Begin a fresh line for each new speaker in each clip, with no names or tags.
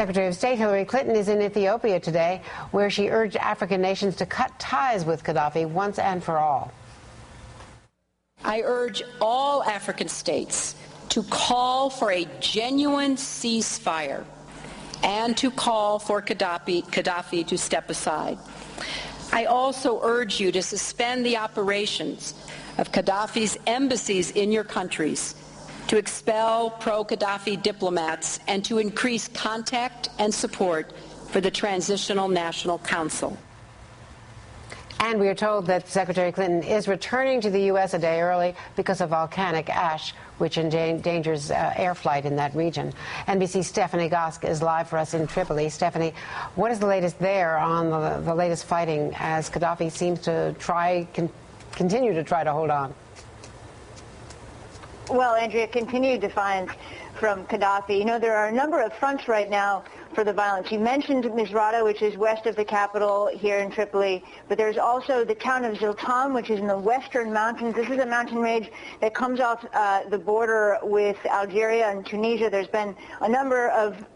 Secretary of State Hillary Clinton is in Ethiopia today, where she urged African nations to cut ties with Gaddafi once and for all.
I urge all African states to call for a genuine ceasefire and to call for Gaddafi to step aside. I also urge you to suspend the operations of Gaddafi's embassies in your countries, to expel pro-Gaddafi diplomats, and to increase contact and support for the Transitional National Council.
And we are told that Secretary Clinton is returning to the U.S. a day early because of volcanic ash, which endangers air flight in that region. NBC's Stephanie Gosk is live for us in Tripoli. Stephanie, what is the latest there on the latest fighting as Gaddafi seems to continue to try to hold on?
Well, Andrea, continued defiance from Gaddafi. You know, there are a number of fronts right now for the violence. You mentioned Misrata, which is west of the capital here in Tripoli, but there's also the town of Ziltan, which is in the western mountains. This is a mountain range that comes off the border with Algeria and Tunisia. There's been a number of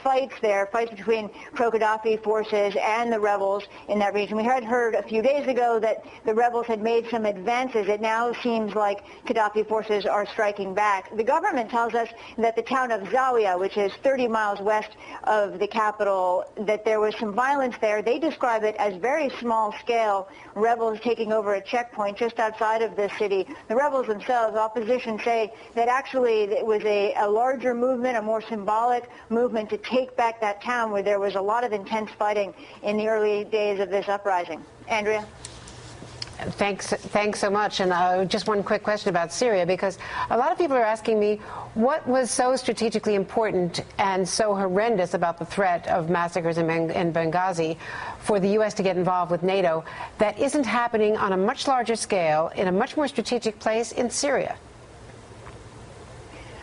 fights there, fights between pro-Gaddafi forces and the rebels in that region. We had heard a few days ago that the rebels had made some advances. It now seems like Gaddafi forces are striking back. The government tells us that the town of Zawiya, which is 30 miles west of the capital, that there was some violence there. They describe it as very small scale, rebels taking over a checkpoint just outside of the city. The rebels themselves, opposition, say that actually it was a larger movement, a more symbolic movement to take back that town where there was a lot of intense fighting in the early days of this uprising. Andrea?
Thanks so much. And just one quick question about Syria, because a lot of people are asking me what was so strategically important and so horrendous about the threat of massacres in Benghazi for the U.S. to get involved with NATO that isn't happening on a much larger scale in a much more strategic place in Syria.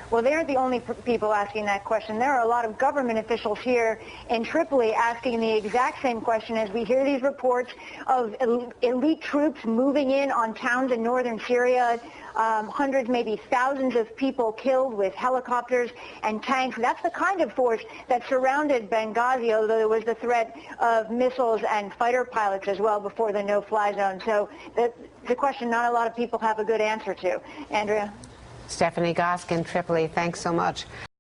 Well, they aren't the only people asking that question. There are a lot of government officials here in Tripoli asking the exact same question as we hear these reports of elite troops moving in on towns in northern Syria, hundreds, maybe thousands of people killed with helicopters and tanks. That's the kind of force that surrounded Benghazi, although there was the threat of missiles and fighter pilots as well before the no-fly zone. So the question not a lot of people have a good answer to. Andrea?
Stephanie Gosk in Tripoli, thanks so much.